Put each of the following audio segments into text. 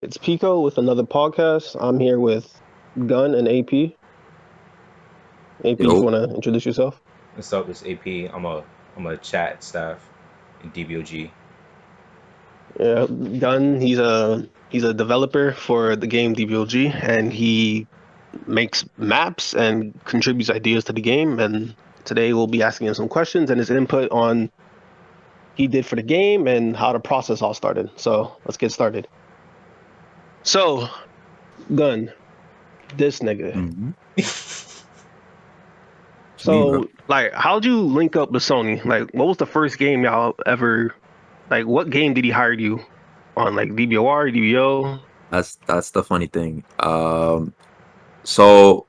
It's Pico with another podcast. I'm here with Gun and AP. AP, if you Yo, want to introduce yourself. What's up? It's AP. I'm a chat staff in DBOG. Yeah, Gun. He's a developer for the game DBOG, and he makes maps and contributes ideas to the game. And today we'll be asking him some questions and his input on he did for the game and how the process all started. So let's get started. So, Gun, this nigga. mhm. It's me, bro. So, like, how'd you link up with Sony? Like, what was the first game y'all ever? Like, what game did he hire you on? Like DBOR, DBO? That's the funny thing. So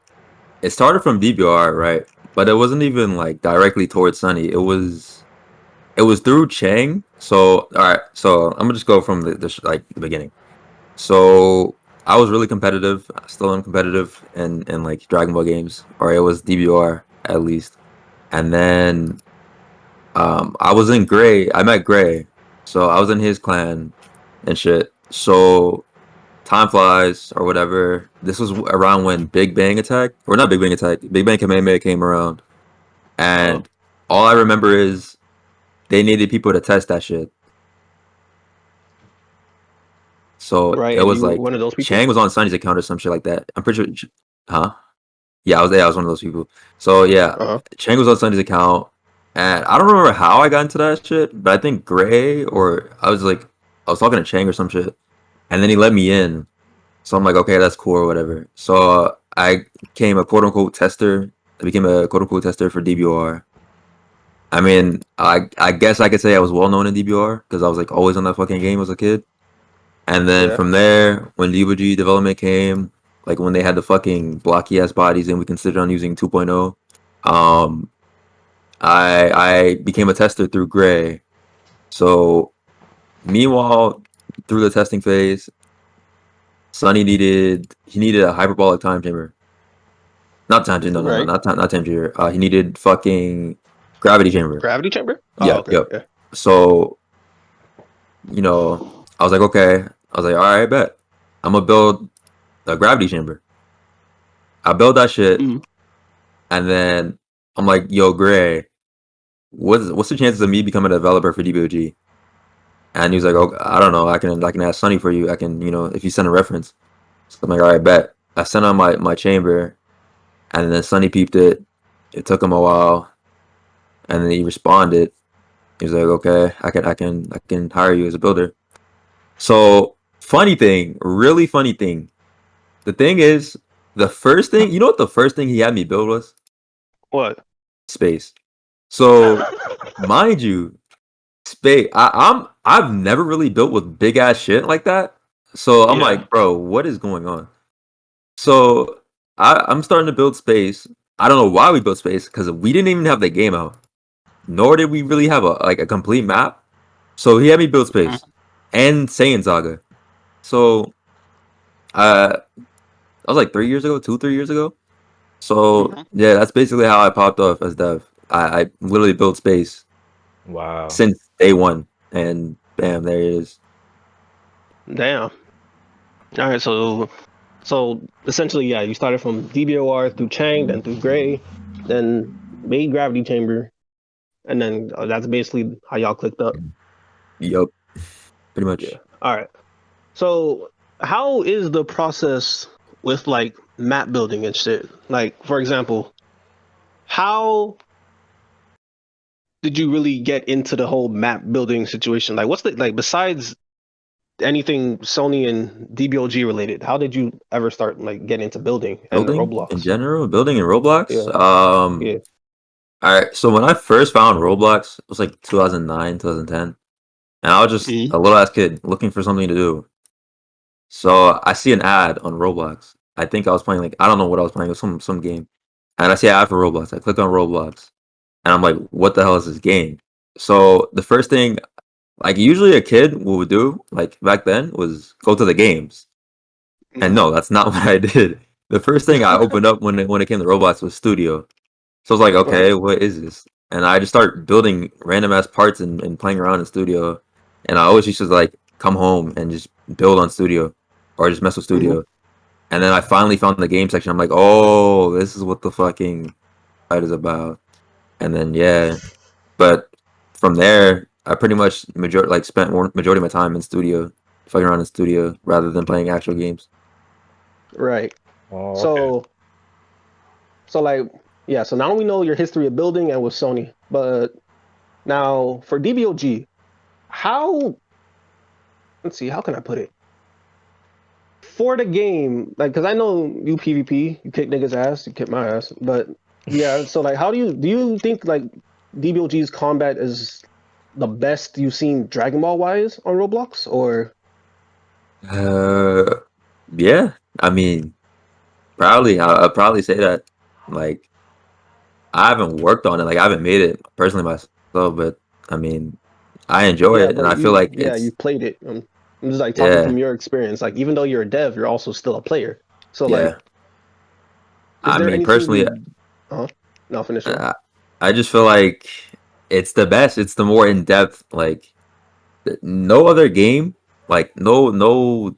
it started from DBR, right? But it wasn't even like directly towards Sunny. It was through Chang. So all right, so I'm gonna just go from the beginning. So I was really competitive. I still am competitive in like Dragon Ball games, or it was DBR at least. And then I was in Gray. I met Gray, so I was in his clan and shit. So time flies or whatever. This was around when Big Bang Attack, or not Big Bang Attack, Big Bang Kamehameha came around, Oh, and all I remember is they needed people to test that shit. So right. it And was you were like one of those people. Chang was on Sunny's account or some shit like that. I'm pretty sure, huh? Yeah, I was there. I was one of those people. So yeah, Uh-huh. Chang was on Sunny's account, and I don't remember how I got into that shit, but I think Gray or I was talking to Chang or some shit, and then he let me in. So I'm like, okay, that's cool or whatever. So I became a quote unquote tester. I became a quote unquote tester for DBR. I mean, I guess I could say I was well known in DBR because I was like always on that fucking game as a kid. And then Yeah. from there, when DBOG development came, like when they had the fucking blocky ass bodies and we considered on using 2.0, um, I became a tester through Gray. So meanwhile, through the testing phase, Sonny needed a hyperbolic time chamber. Not time chamber, no, Right. not time chamber. He needed fucking gravity chamber. Gravity chamber. Oh, Yep, okay. yep. Yeah. So I was like, okay. I was like, all right, bet. I'm gonna build a gravity chamber. I built that shit, Mhm. and then I'm like, yo, Gray, what's the chances of me becoming a developer for DBOG? And he was like, oh, I don't know. I can ask Sonny for you. I can, if you send a reference. So I'm like, all right, bet. I sent on my chamber, and then Sonny peeped it. It took him a while, and then he responded. He was like, okay, I can hire you as a builder. So funny thing, really funny thing. The thing is, the first thing, you know what the first thing he had me build was? What? Space. So mind you, space. I've never really built with big ass shit like that. So I'm Yeah. like, bro, what is going on? So I'm starting to build space. I don't know why we built space because we didn't even have the game out, nor did we really have a complete map. So he had me build Mhm. space and Saiyan Saga. So that was like 3 years ago, 2, 3 years ago. So Mhm. yeah, that's basically how I popped off as dev. I literally built space Wow. since day one, and bam, there it is. Damn. All right. So essentially, yeah, you started from DBOR through Chang, then through Gray, then made gravity chamber, and then that's basically how y'all clicked up. Yup, pretty Yeah. much. All right. So, how is the process with like map building and shit? Like, for example, how did you really get into the whole map building situation? Like, what's the like besides anything Sony and DBOG related? How did you ever start like getting into building and Building in Roblox? general, building in Roblox. Yeah, yeah. All right. So when I first found Roblox, it was like 2009, 2010, and I was just Mhm. a little ass kid looking for something to do. So I see an ad on Roblox. I think I was playing like I don't know what I was playing, it was some game, and I see an ad for Roblox. I click on Roblox, and I'm like, what the hell is this game? So the first thing, like usually a kid would do, like back then, was go to the games. And Mhm. no, that's not what I did. The first thing I opened up when it came to Roblox was Studio. So I was like, Right. okay, what is this? And I just start building random ass parts and playing around in Studio. And I always used to like come home and just build on Studio. or just mess with studio. And then I finally found the game section. I'm like, oh, this is what the fucking fight is about. And then but from there, I pretty much spent majority of my time in studio, fucking around in studio rather than playing actual games. Right. Oh, okay. So like, yeah. So now we know your history of building and with Sony, but now for DBOG, how? Let's see. How can I put it? For the game, like, because I know you PvP, you kick niggas ass, you kick my ass, but yeah. So like, how do you think like DBOG's combat is the best you've seen Dragon Ball wise on Roblox, or? Yeah. I mean, probably. I'll probably say that. Like, I haven't worked on it. Like, I haven't made it personally myself, but I mean, I enjoy Yeah, it, and but I feel like you it's played it. I'm just like talking yeah, from your experience. Like, even though you're a dev, you're also still a player. So like, yeah. is I there mean, anything personally, you? Uh huh. No, finish up. I just feel like it's the best. It's the more in depth. Like no other game. Like no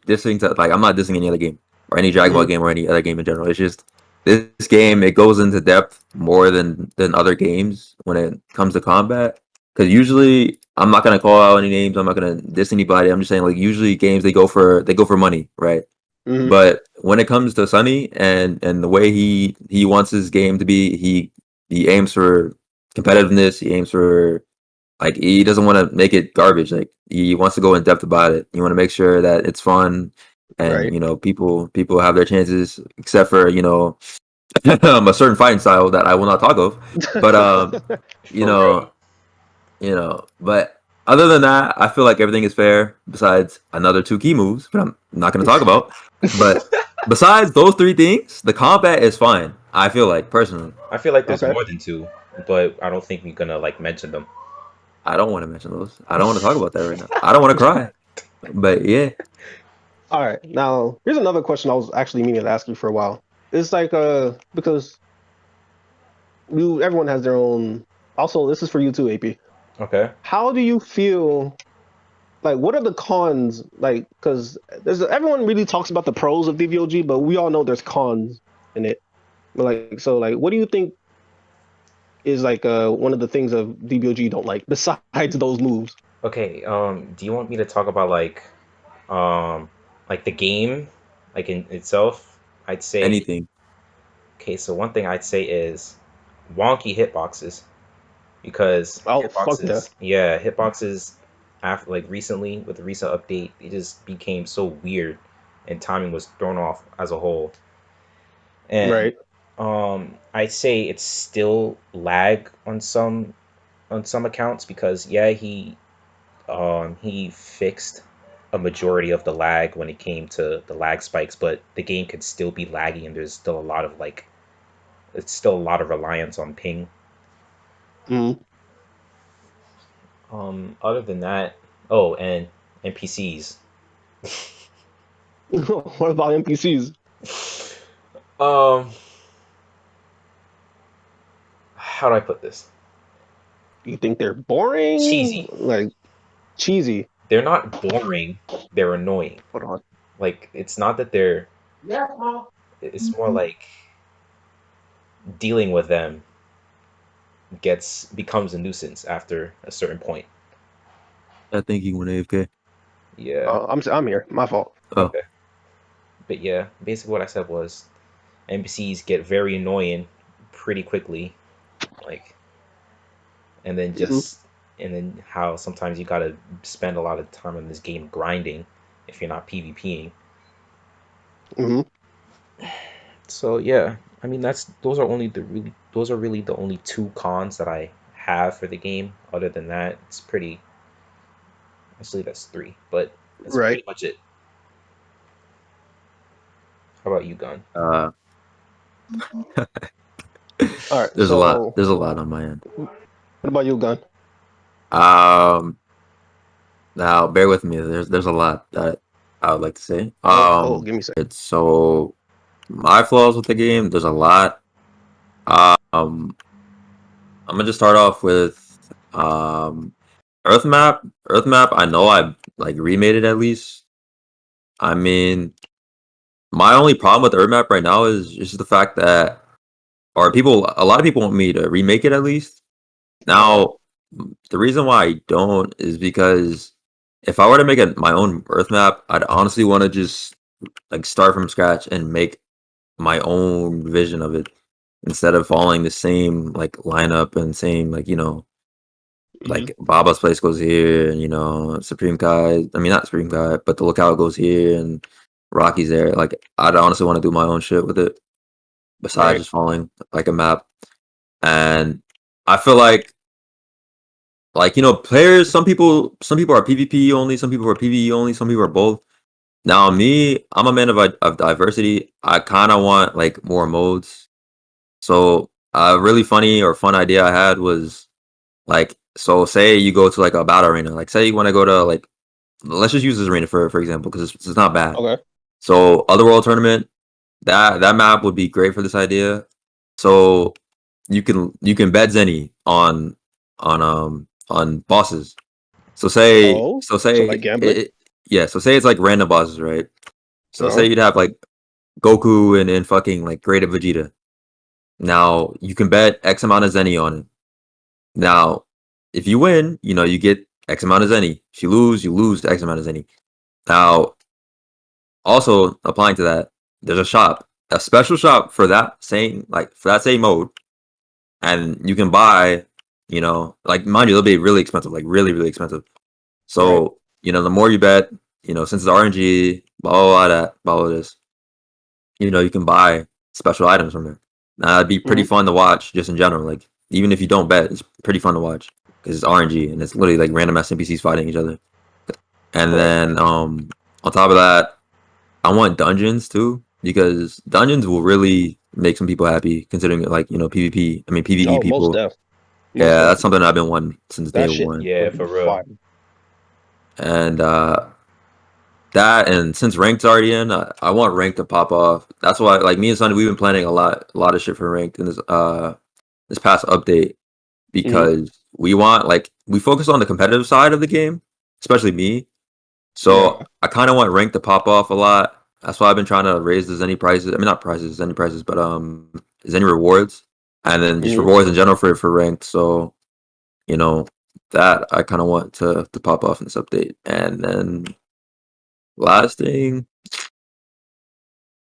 dissing to like I'm not dissing any other game or any Dragon Ball Hmm. game or any other game in general. It's just this game. It goes into depth more than other games when it comes to combat. Because usually I'm not gonna call out any names. I'm not gonna diss anybody. I'm just saying like usually games they go for money, right? Hmm. But when it comes to Sunny and the way he wants his game to be, he aims for competitiveness. He aims for like he doesn't want to make it garbage. Like he wants to go in depth about it. You want to make sure that it's fun and Right. people have their chances, except for a certain fighting style that I will not talk of. But you For real. know but other than that, I feel like everything is fair. Besides another two key moves, but I'm not going to talk about. But besides those three things, the combat is fine. I feel like personally, I feel like there's Okay. more than two, but I don't think we're gonna like mention them. I don't want to mention those. I don't want to talk about that right now. I don't want to cry. But yeah, All right. Now, here's another question I was actually meaning to ask you for a while. It's like because everyone has their own. Also, this is for you too, AP. Okay. How do you feel? Like, what are the cons? Like, because there's everyone really talks about the pros of DVOG, but we all know there's cons in it. Like, so, like, what do you think is like one of the things of DBOG you don't like besides those moves? Okay. Do you want me to talk about like the game, like in itself? I'd say. anything. Okay. So one thing I'd say is wonky hitboxes because Oh, fuck yeah. hitboxes after like recently with the recent update, it just became so weird, and timing was thrown off as a whole. And Right. I'd say it's still lag on some accounts because he fixed a majority of the lag when it came to the lag spikes, but the game could still be laggy and there's still a lot of it's still a lot of reliance on ping. Mm. Other than that, oh, and NPCs. What about NPCs? um, how do I put this? You think they're boring? Cheesy. Like cheesy? They're not boring. They're annoying. Hold on. Like it's not that they're. Yeah. It's more like dealing with them becomes a nuisance after a certain point. I think he went AFK. Yeah. I'm here. My fault. Oh, Okay. But yeah, basically what I said was NPCs get very annoying pretty quickly, like, and then Mhm. just and then how sometimes you gotta spend a lot of time in this game grinding if you're not PvPing. Mhm. So yeah, I mean those are really the only two cons that I have for the game. Other than that, it's pretty. Actually, that's three, but that's Right. pretty much it. How about you, Gun? uh, All right. there's a lot. So, There's a lot on my end. what about you, Gun? Um, Now bear with me. There's a lot that I would like to say. Oh, give me a second. It's so my flaws with the game. There's a lot. Um, I'm gonna just start off with Earth map. Earth map. I know I like remade it at least. I mean, my only problem with the Earth map right now is just the fact that, a lot of people want me to remake it at least. Now, the reason why I don't is because if I were to make my own Earth map, I'd honestly want to just like start from scratch and make my own vision of it instead of following the same like lineup and same like like Baba's place goes here and Supreme Kai. I mean not Supreme Kai, but the Lookout goes here and Rocky's there. Like I'd honestly want to do my own shit with it besides just following like a map. And I feel like players. Some people are PvP only. Some people are PvE only. Some people are both. Now me, I'm a man of diversity. I kind of want like more modes. So a really funny or fun idea I had was like, so say you go to like a battle arena. Like say you want to go to like, let's just use this arena for example because it's not bad. Okay. So Otherworld tournament, that map would be great for this idea. So you can bet Zenny on bosses. So say like gambling? so say it's like random bosses, right? So say you'd have like Goku and fucking like Great Vegeta. Now you can bet X amount of Zenny on it. Now, if you win, you get X amount of Zenny. If you lose X amount of Zenny. Now, also applying to that, there's a special shop for that same mode, and you can buy, like mind you, they'll be really expensive, like really really expensive. So the more you bet, since it's RNG, blah blah this, you can buy special items from there. Now it'd be pretty fun to watch, just in general. Like even if you don't bet, it's pretty fun to watch because it's RNG and it's literally like random ass NPCs fighting each other. And then on top of that, I want dungeons too because dungeons will really make some people happy. Considering like PvP, I mean PvE people. Yeah, that's something I've been wanting since day one. Yeah, for real. And that, and since ranked's already in, I want ranked to pop off. That's why, like me and Sonny, we've been planning a lot of shit for ranked in this past update because we focus on the competitive side of the game, especially me. So I kind of want ranked to pop off a lot. That's why I've been trying to raise the Zenny prices. I mean, not prices, Zenny prices, but Zenny rewards, and then just rewards in general for ranked. So that I kind of want to pop off in this update. And then last thing,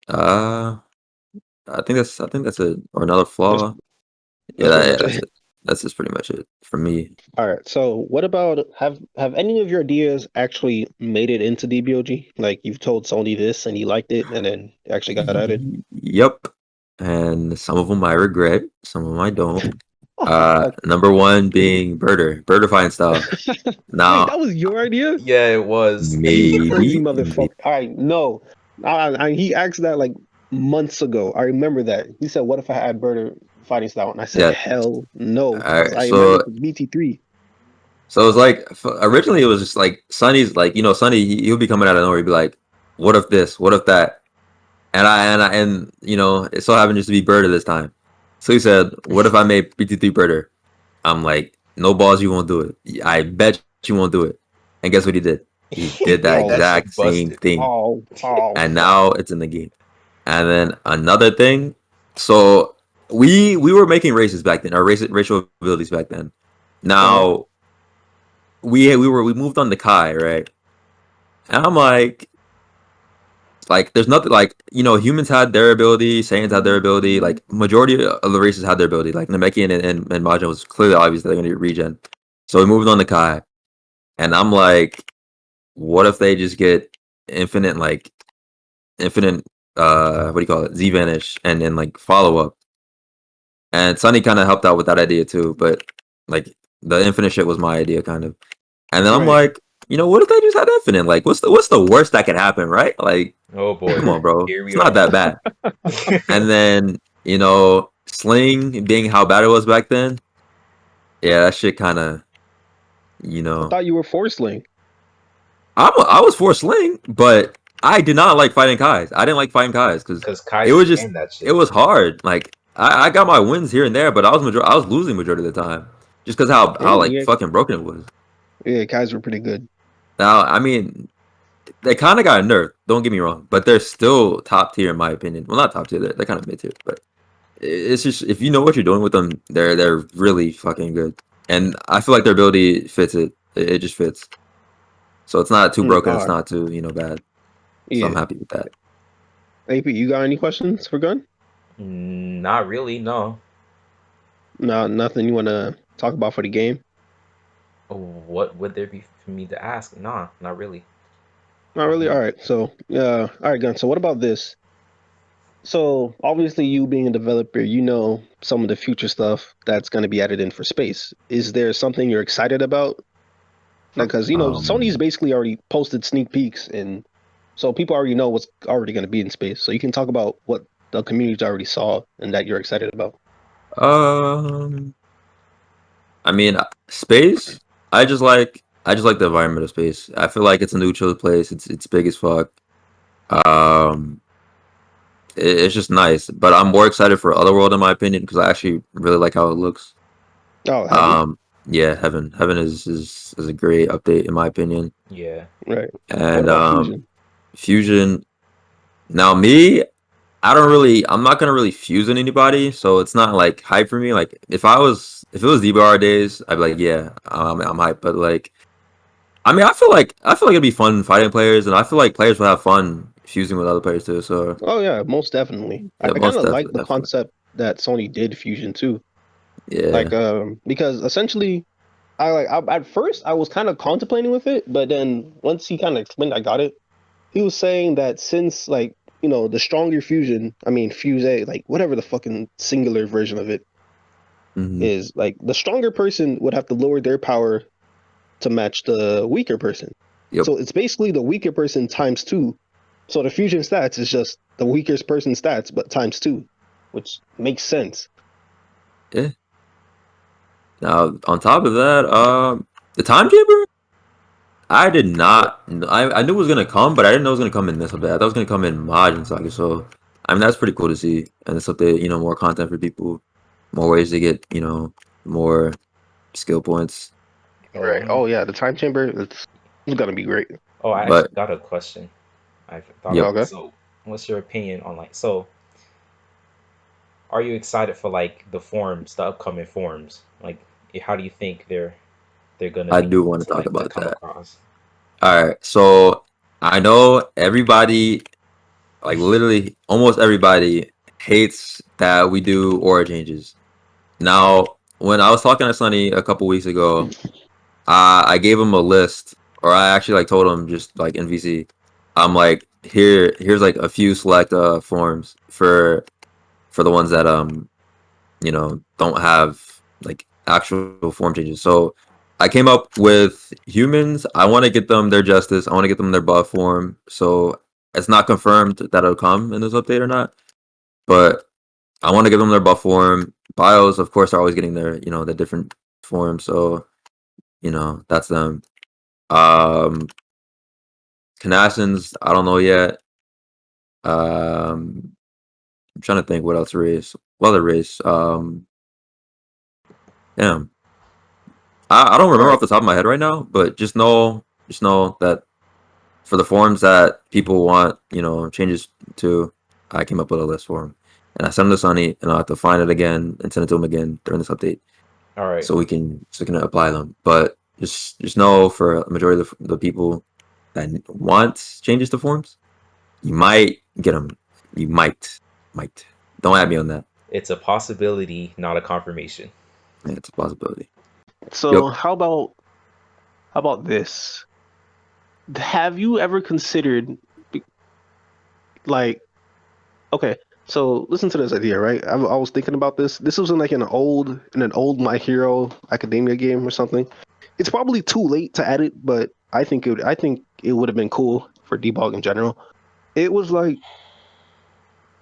I think that's it. Or another flaw. That's it. That's just pretty much it for me. All right. So what about have any of your ideas actually made it into DBOG? Like you've told Sony this and he liked it and then actually got added? Yep. And some of them I regret, some of them I don't. Number one being Birder fighting style. Now wait, that was your idea? Yeah, it was. Maybe. Crazy motherfucker. All right, no. He asked that like months ago. I remember that. He said, "What if I had Birder fighting style?" And I said, "Hell no." Right, I remember BT3. So it was like originally it was just like Sonny's like Sonny he'll be coming out of nowhere. He'd be like, "What if this? What if that?" And it so happened just to be Birder this time. So he said, "What if I made BT3 Birder?" I'm like, "No balls, you won't do it. I bet you won't do it." And guess what he did? He did that exact same thing. And now it's in the game. And then another thing. So we were making races back then, or racial abilities back then. Now we moved on to Kai, right? And I'm like there's nothing like humans had their ability, Saiyans had their ability, like majority of the races had their ability. Like Namekian and Majin was clearly obvious that they're gonna get regen. So we moved on to Kai. And I'm like, what if they just get infinite what do you call it? Z vanish and then like follow up. And Sunny kind of helped out with that idea too, but like the infinite shit was my idea kind of. And then I'm like, what if they just had infinite? Like what's the worst that could happen, right? Like, oh boy, come on, bro. It's not that bad. And then, Sling being how bad it was back then. Yeah, that shit kind of, I thought you were for Sling. I was for Sling, but I did not like fighting Kais. I didn't like fighting Kais because it was just it was hard. Like I got my wins here and there, but I was losing majority of the time just because how fucking broken it was. Yeah, Kais were pretty good. Now I mean, they kind of got nerfed. Don't get me wrong, but they're still top tier in my opinion. Well, not top tier. They're kind of mid tier, but it's just if you know what you're doing with them, they're really fucking good. And I feel like their ability fits it. It just fits. So it's not too broken. It's not too bad. So I'm happy with that. AP, you got any questions for Gun? Not really. No. No, nothing you want to talk about for the game? What would there be for me to ask? Nah, not really. Not really. All right. So, all right, Gun. So, what about this? So, obviously, you being a developer, you know some of the future stuff that's going to be added in for space. Is there something you're excited about? Because Sony's basically already posted sneak peeks, and so people already know what's already going to be in space. So you can talk about what the community already saw and that you're excited about. I mean, space. I just like the environment of space. I feel like it's a neutral place. It's big as fuck. It's just nice. But I'm more excited for Otherworld in my opinion because I actually really like how it looks. Oh, Heaven? Yeah, Heaven. Heaven is a great update in my opinion. Yeah. Right. And Fusion. Now me, I'm not gonna really fuse in anybody, so it's not like hype for me. Like if it was DBR days, I'd be like, yeah, I'm hyped. But like, I mean, I feel like it'd be fun fighting players, and I feel like players will have fun fusing with other players too. So oh yeah, most definitely. Yeah, I kind of like the concept that Sony did Fusion too. Yeah. Like because essentially, at first I was kind of contemplating with it, but then once he kind of explained, I got it. He was saying that since like the stronger fusion, I mean fuse A, like whatever the fucking singular version of it is, like the stronger person would have to lower their power to match the weaker person. Yep. So it's basically the weaker person times 2. So the fusion stats is just the weakest person stats, but times 2, which makes sense. Yeah. Now on top of that, the time chamber. I did not. I knew it was gonna come, but I didn't know it was gonna come in this update. I thought it was gonna come in Majin Saga. So, I mean, that's pretty cool to see. And this update, more content for people, more ways to get, more skill points. Right. Oh yeah, the time chamber. It's gonna be great. Oh, I actually got a question. I thought. Yep. Okay. So, what's your opinion on are you excited for the forms, the upcoming forms? Like, how do you think they're gonna? I do want to talk about that. Across? All right, so I know everybody, like literally almost everybody, hates that we do aura changes. Now, when I was talking to Sunny a couple weeks ago, I gave him a list, or I actually told him just like in VC, I'm like, here's like a few select forms for the ones that don't have like actual form changes. So I came up with humans. I want to get them their justice. I want to get them their buff form. So it's not confirmed that it'll come in this update or not, but I want to give them their buff form. Bios, of course, are always getting their the different forms. So that's them. Canassins, I don't know yet. I'm trying to think what else race. What other race? Damn. I don't remember off the top of my head right now, but just know that for the forms that people want, changes to, I came up with a list for them, and I sent them to Sunny, and I'll have to find it again and send it to him again during this update. All right. So we can apply them, but just know for a majority of the people that want changes to forms, you might get them. You might. Don't add me on that. It's a possibility, not a confirmation. Yeah, it's a possibility. So how about this? Have you ever considered okay, so listen to this idea, right? I was thinking about this. This was in an old My Hero Academia game or something. It's probably too late to add it, but I think it would have been cool for DBOG in general. It was like,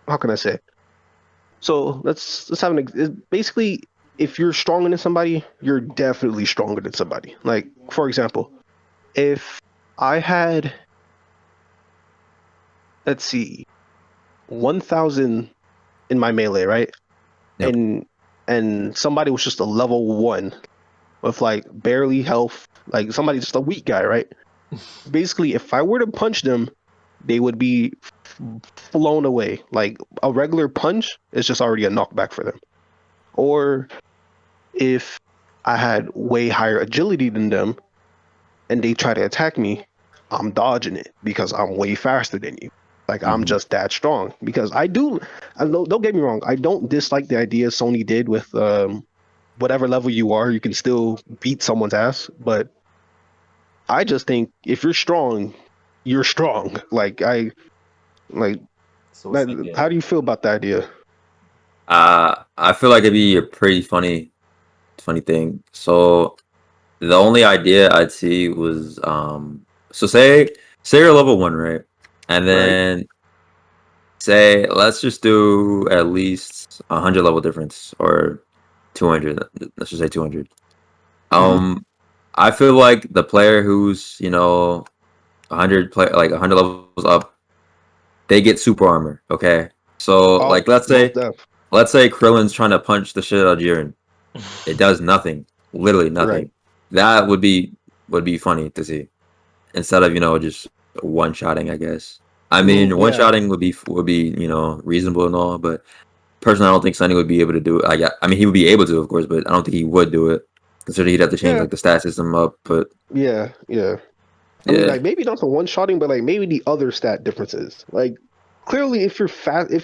how can I say? So let's have basically, if you're stronger than somebody, you're definitely stronger than somebody. Like, for example, if I had, let's see, 1,000 in my melee, right? Yep. And somebody was just a level 1 with barely health, like somebody just a weak guy, right? Basically, if I were to punch them, they would be flown away. Like a regular punch is just already a knockback for them. Or if I had way higher agility than them and they try to attack me, I'm dodging it because I'm way faster than you. Like I'm Mhm. just that strong. Because I don't get me wrong, I don't dislike the idea Sony did with whatever level you are, you can still beat someone's ass. But I just think if you're strong, you're strong. Like So it's like how do you feel about the idea? I feel like it'd be a pretty funny thing. So the only idea I'd see was so say you're level 1, right? And Right? then say let's just do at least 100 level difference or 200. Let's just say 200. Mm-hmm. I feel like the player who's 100 levels up, they get super armor. Okay, so Oh, like let's most say def. Krillin's trying to punch the shit out of Jiren. It does nothing, literally Right. nothing. That would be funny to see instead of just one shotting. I guess. I I mean, mean, one yeah. shotting would be reasonable and all, but personally, I don't think Sunny would be able to do it. I mean, he would be able to, of course, but I don't think he would do it. Considering he'd have to change Yeah. like the stat system up. But Yeah. Yeah. I mean, yeah, like maybe not the one shotting, but like maybe the other stat differences. Like clearly, if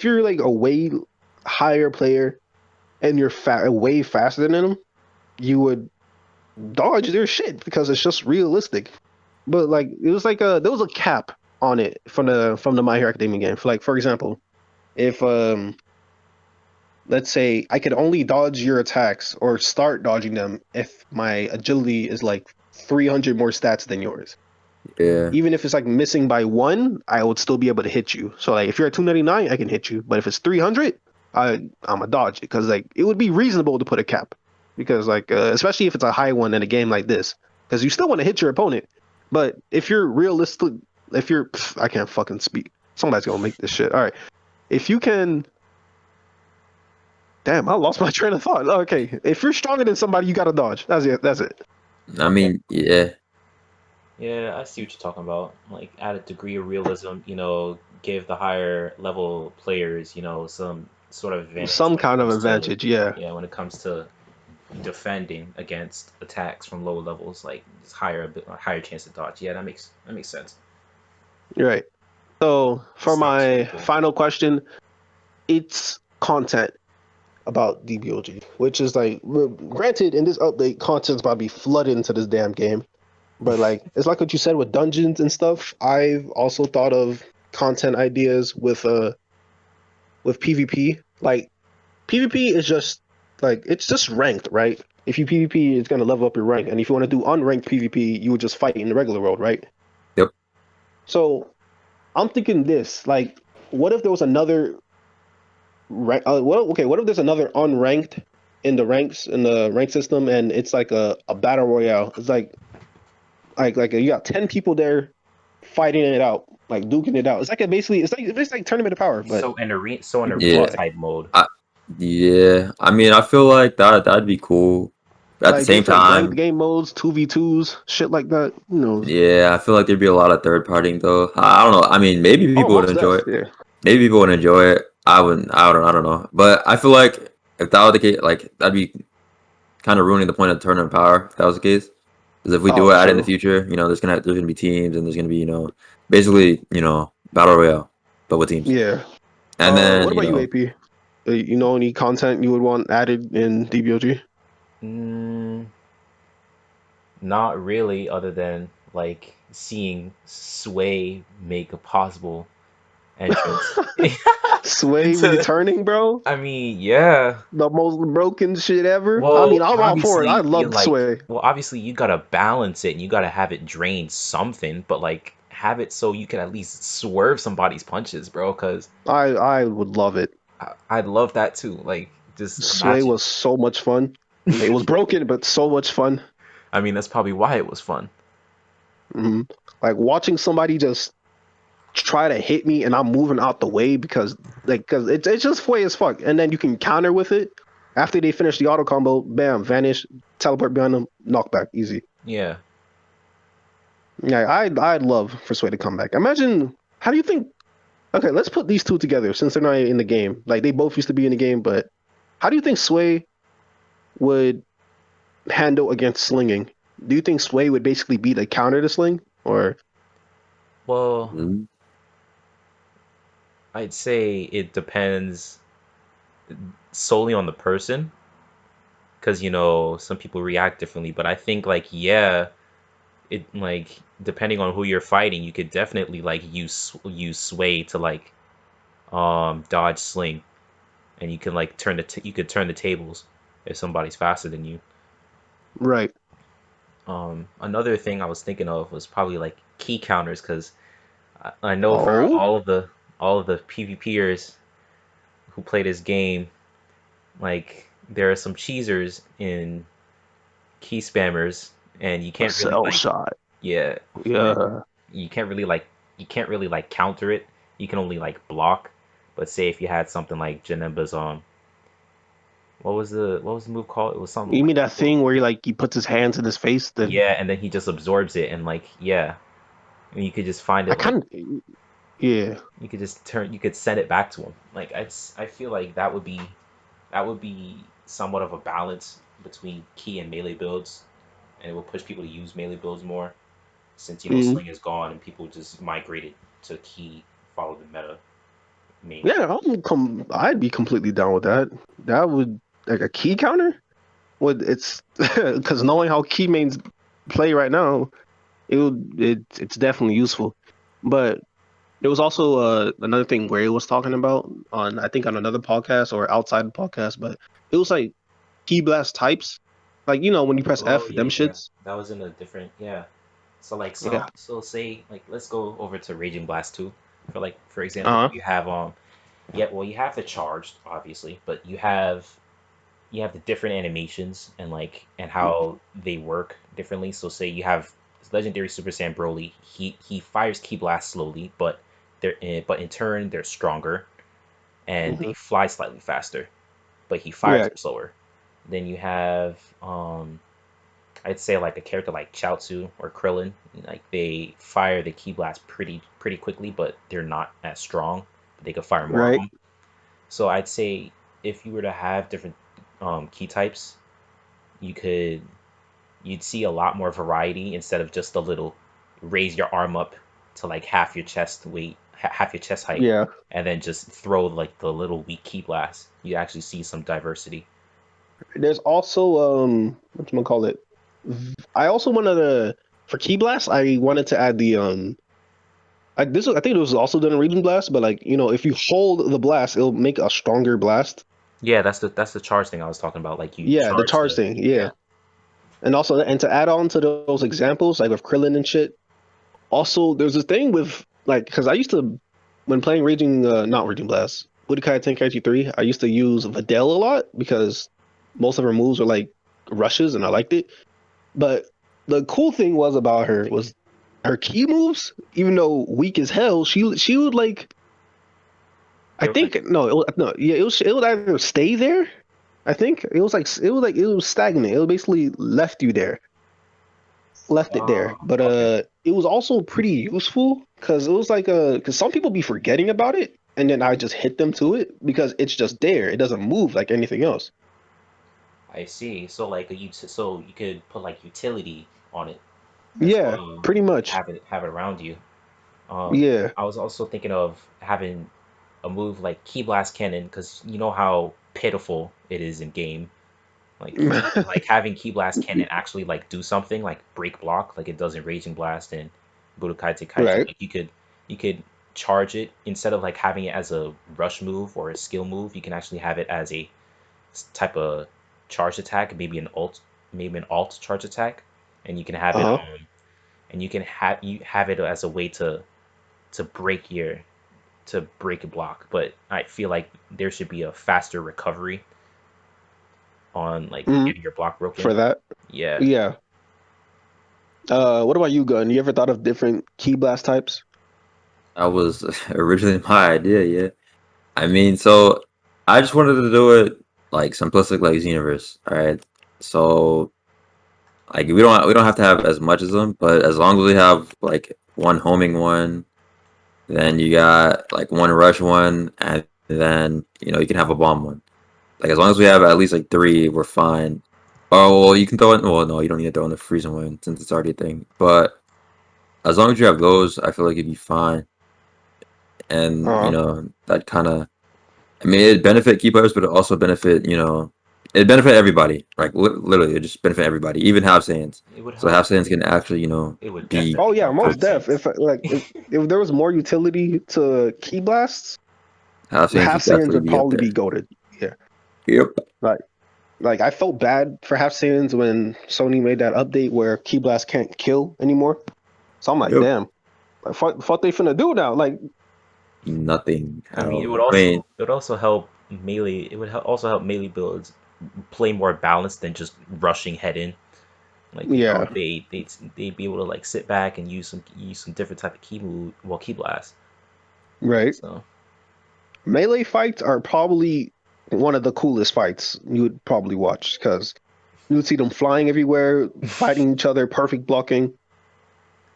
you're like a way higher player and you're way faster than them, you would dodge their shit because it's just realistic. But like it was like there was a cap on it from the My Hero Academia game. For example, if let's say I could only dodge your attacks or start dodging them if my agility is like 300 more stats than yours. yeah, Even if it's like missing by one, I would still be able to hit you. So like if you're at 299, I can hit you. But if it's 300, I'm a dodge it because like it would be reasonable to put a cap because like especially if it's a high one in a game like this because you still want to hit your opponent. But if you're realistic, if you're I can't fucking speak. Somebody's gonna make this shit. All right, if you can. Damn, I lost my train of thought. Okay, if you're stronger than somebody, you gotta dodge. That's it. That's it. I mean, yeah, Yeah, I see what you're talking about. Like, add a degree of realism, give the higher level players, some sort of advantage Some when it kind of comes to, advantage. Yeah. yeah, when it comes to defending against attacks from low levels, like it's higher chance to dodge. Yeah, that makes sense. You're right. So for Sounds my pretty cool. final question, it's content about DBOG, which is like, granted, in this update, content's about to be flooded into this damn game. But like, it's like what you said with dungeons and stuff. I've also thought of content ideas with PvP. Like PvP is just like it's just ranked, right? If you PvP, it's gonna level up your rank, and if you want to do unranked PvP, you would just fight in the regular world, right? yep. So I'm thinking this, like, what if there was another what if there's another unranked in the rank system, and it's like a battle royale. It's like you got 10 people there fighting it out, like duking it out. It's like Tournament of Power, but So in arena Yeah, type mode. I, yeah. I mean, I feel like that'd be cool. At the like same different ranked time, game modes, 2v2s, shit like that. yeah, I feel like there'd be a lot of third partying though. I don't know. I mean, maybe Oh, people would most enjoy def, it. yeah. Maybe people would enjoy it. I wouldn't. I don't know. But I feel like if that was the case, like that'd be kind of ruining the point of tournament power. If that was the case, because if we do Oh, add it in the true. future, there's gonna be teams and there's gonna be basically battle royale, but with teams. Yeah. And then What about you, AP? You know any content you would want added in DBOG? Mm, not really, other than like seeing Sway make a possible entrance Sway into. returning, bro. I mean, yeah. The most broken shit ever. I mean, Well, I'm all for it. I love Sway. obviously you gotta balance it and you gotta have it drain something, but like have it so you can at least swerve somebody's punches, bro. Because I would love it. I'd love that too. Like, just Sway imagine. was so much fun. It was broken, but so much fun. I mean, that's probably why it was fun. hmm Like watching somebody just try to hit me and I'm moving out the way because it's just Sway as fuck. And then you can counter with it. After they finish the auto combo, bam, vanish, teleport behind them, knockback, easy. Yeah. Yeah, I'd love for Sway to come back. Imagine, how do you think? Okay, let's put these two together since they're not in the game. Like they both used to be in the game, but how do you think Sway would handle against slinging? Do you think Sway would basically beat a counter to sling, or Well, Mhm. I'd say it depends solely on the person, because some people react differently. But I think like yeah, it like depending on who you're fighting, you could definitely like use sway to like dodge sling, and you can like you could turn the tables if somebody's faster than you. right? Another thing I was thinking of was probably like key counters, because I know for Oh, all of the PvPers who play this game, like there are some cheesers in key spammers, and you a can't really cell like shot. yeah, and Yeah, you can't really like counter it. You can only like block. But say if you had something like Janemba's what was the move called? It was something you like mean that thing where he puts his hands in his face? Then yeah, and then he just absorbs it, and like yeah, and you could just find I it like kind of, yeah. you could just you could send it back to him. Like I feel like that would be somewhat of a balance between key and melee builds, and it will push people to use melee builds more, since Mm. sling is gone and people just migrated to key, follow the meta mainly. Yeah, I'd be completely down with that. That would like a key counter. Would it's because knowing how key mains play right now, it's definitely useful. But there was also another thing Gray was talking about on I think on another podcast or outside the podcast, but it was like key blast types. Like when you press Oh F, yeah, them yeah. shits. That was in a different yeah. So like Yeah. so say like let's go over to Raging Blast 2. For example, Uh huh. you have you have the charged obviously, but you have the different animations and like and how they work differently. So say you have legendary Super Saiyan Broly, he fires Key Blast slowly, but in turn they're stronger and they Hmm. fly slightly faster, but he fires Yeah. them slower. Then you have I'd say like a character like Chaozu or Krillin, like they fire the Key Blast pretty quickly, but they're not as strong. But they could fire more of Right. them. So I'd say if you were to have different key types, you could you'd see a lot more variety instead of just a little raise your arm up to like half your chest weight, half your chest height, Yeah. and then just throw like the little weak key blast. You actually see some diversity. There's also what you call it? I also wanted to for key blast. I wanted to add the I think it was also done in Region Blast, but like if you hold the blast, it'll make a stronger blast. Yeah, that's the charge thing I was talking about. Like you Yeah, the charge charge the thing. Yeah, yeah. and also to add on to those examples, like with Krillin and shit. Also, there's this thing with like because I used to when playing Raging, not Raging Blast, Budokai Tenkaichi 3, I used to use Videl a lot because most of her moves were like rushes, and I liked it. But the cool thing was about her was her key moves, even though weak as hell, she would like I They were like think no, yeah, it would either stay there. I think it was stagnant. It was basically left it there. oh But okay. it was also pretty useful because it was like because some people be forgetting about it, and then I just hit them to it because it's just there. It doesn't move like anything else. I see. So like so you could put like utility on it as Yeah, well. pretty much. Have it around you. Yeah. I was also thinking of having a move like Key Blast Cannon, because you know how pitiful it is in game. Like having Key Blast Cannon actually like do something like break block like it does in Raging Blast and Budokai Tenkaichi. Right. Like you could charge it instead of like having it as a rush move or a skill move. You can actually have it as a type of charge attack, maybe an alt charge attack, and you can have it Uh-huh. and you have it as a way to break your to break a block. But I feel like there should be a faster recovery on like Hmm. getting your block broken. For that. Yeah. Yeah. What about you, Gun? You ever thought of different key blast types? That was originally my idea. Yeah. I mean, so I just wanted to do it like simplistic, like Xenoverse. All right. So Like we don't have to have as much as them, but as long as we have like one homing one, then you got like one rush one, and then you can have a bomb one. Like as long as we have at least like three, we're fine. Oh well, you can throw it. Well, no, you don't need to throw in the freezing one since it's already a thing. But as long as you have those, I feel like you'd be fine. And that kind of, I mean, it benefit key players, but it also benefit it benefit everybody. Like literally, it just benefit everybody, even half Saiyans. It would So help. half Saiyans can actually It would be. definitely Oh yeah, help most half def. If there was more utility to key blasts, Half the Saiyans half would Saiyans definitely would be up probably there. be goated. Yeah. Yep. Like I felt bad for half Saiyans when Sony made that update where Key Blast can't kill anymore. So I'm like, Yep. damn, like, what they finna do now? Like, Nothing I at mean, all. I mean, it would also help melee. It would also help melee builds play more balanced than just rushing head in. Like yeah, they'd be able to like sit back and use some different type of key blast. right. So Melee fights are probably one of the coolest fights you would probably watch because you would see them flying everywhere, fighting each other, perfect blocking.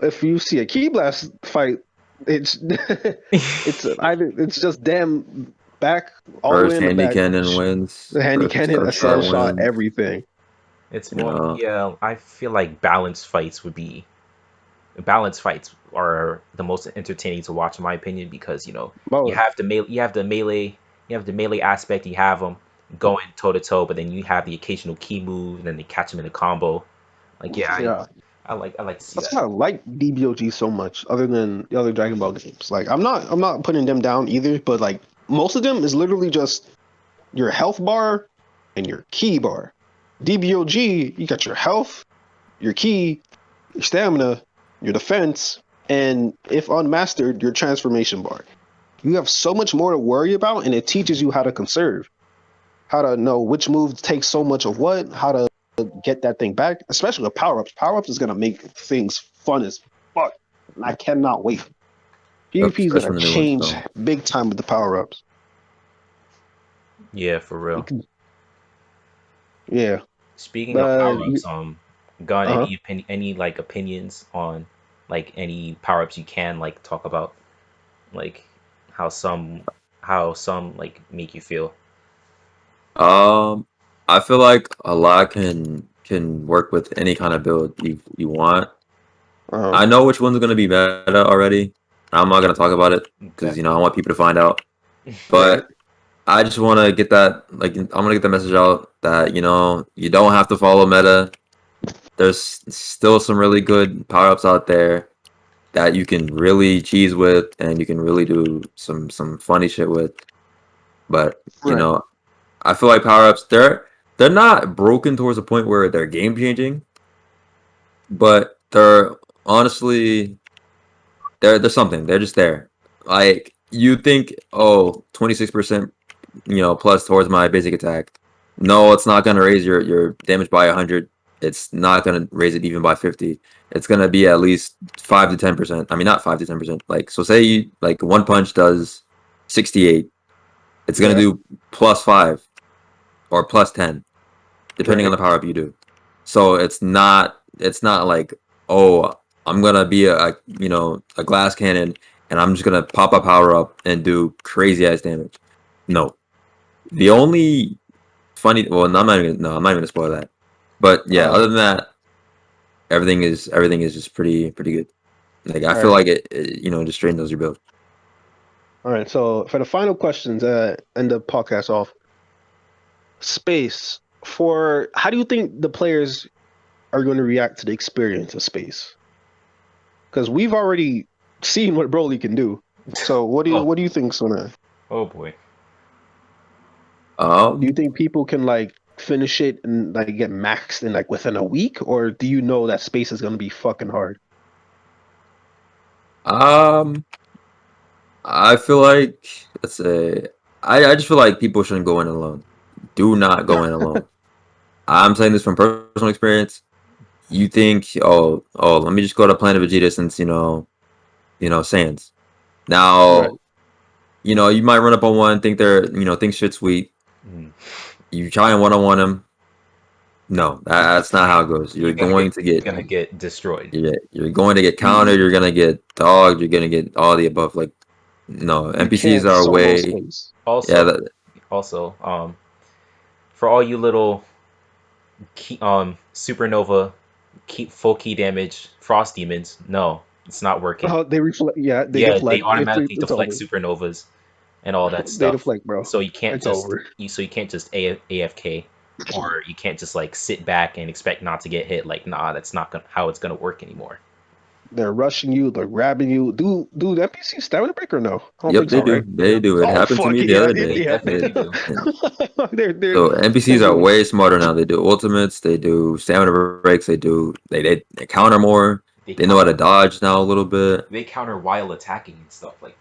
If you see a Key Blast fight, it's it's just damn back all the way first in the handy back. cannon wins. The handy First cannon, cut a cell shot shot, wins. everything. it's You more know, yeah. I feel like balanced fights are the most entertaining to watch in my opinion because you Oh, have the melee aspect, you have them going toe to toe, but then you have the occasional key move and then they catch them in a combo. Like yeah, yeah. I like to see That's that. why I like DBOG so much, other than the other Dragon Ball games. Like I'm not putting them down either, but like most of them is literally just your health bar and your key bar. DBOG, you got your health, your key, your stamina, your defense, and if unmastered, your transformation bar. You have so much more to worry about, and it teaches you how to conserve, how to know which move takes so much of what, how to get that thing back, especially with power ups. Power ups is gonna make things fun as fuck. And I cannot wait. yep, PvP is especially gonna when the new ones change come. big time with the power ups. Yeah, for real. Yeah. Speaking of power You, ups, Gun, uh-huh. any like opinions on like any power ups you can like talk about, like how some like make you feel. Um, I feel like a lot can work with any kind of build you want. Uh-huh. I know which one's gonna be meta already. I'm not gonna talk about it because Definitely. I want people to find out. Right. But I just want to get that I'm gonna get the message out that you don't have to follow meta. There's still some really good power ups out there that you can really cheese with, and you can really do some funny shit with. But Right. I feel like power ups they're not broken towards a point where they're game changing, but they're honestly they're something. They're just there. Like you think, oh, 26%, plus towards my basic attack. No, it's not gonna raise your damage by 100. It's not gonna raise it even by 50. It's gonna be at least 5 to 10%. I mean, not 5 to 10%. Like so, say you like one punch does 68. It's gonna Yeah. do plus 5 or plus 10, depending on Right. the power up you do. So it's not like, oh, I'm gonna be a glass cannon and I'm just gonna pop a power up and do crazy ass damage. No. The only funny well no, I'm not even gonna spoil that. But yeah, Uh, other than that, everything is just pretty good. Like I all feel right. like it just straightens your build. All right. So for the final questions, end the podcast off. Space. For how do you think the players are going to react to the experience of space? Because we've already seen what Broly can do. So Oh, what do you think's gonna? oh boy. Do you Um think people can like finish it and like get maxed in like within a week, or do you know that space is gonna be fucking hard? um I feel like let's say I just feel like people shouldn't go in alone. Do not go in alone. I'm saying this from personal experience. You think, oh, let me just go to Planet Vegeta since Saiyans. Right. Now, you might run up on one, think think shit's sweet. Mm. You try and one-on-one him. No, that's not how it goes. You're going to You're get gonna get destroyed. you're going to get countered. You're gonna get dogged. You're gonna get all the above. Like no, You NPCs can't are solo way space. yeah. Also, for all you little supernova full key damage frost demons, no, it's not working. They reflect. Yeah, they Yeah, they deflect. automatically It's deflect over. supernovas and all that They stuff. deflect, bro. So you can't It's just over. AFK, or you can't just like sit back and expect not to get hit. Like, nah, that's not how it's gonna work anymore. They're rushing you. They're grabbing you. Do NPC stamina break or no? I don't Yep, think they so, do. right? They do. It Oh happened to fuck me the yeah, other They day. yeah. definitely do. they're So NPCs are way smarter now. They do ultimates. They do stamina breaks. They counter more. They They know how to counter, dodge now a little bit. they counter while attacking and stuff. Like,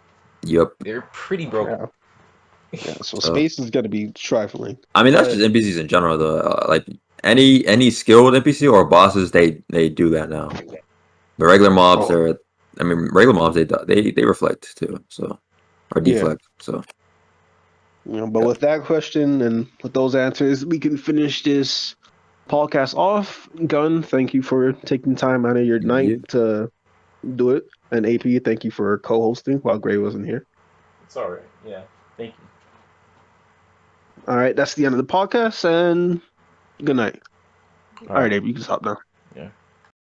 Yep. they're pretty broken. Yeah. Yeah. So So space is gonna be trifling. I mean that's But just NPCs in general though. Like any skilled NPC or bosses, they do that now. The regular mobs, oh regular mobs they reflect too. So or yeah. deflect. So But with that question and with those answers, we can finish this podcast off. Gun, thank you for taking time out of your night yeah. to do it. And AP, thank you for co-hosting while Gray wasn't here. It's all right. Yeah. Thank you. All right, that's the end of the podcast, and good night. All right, Abe, you can stop now.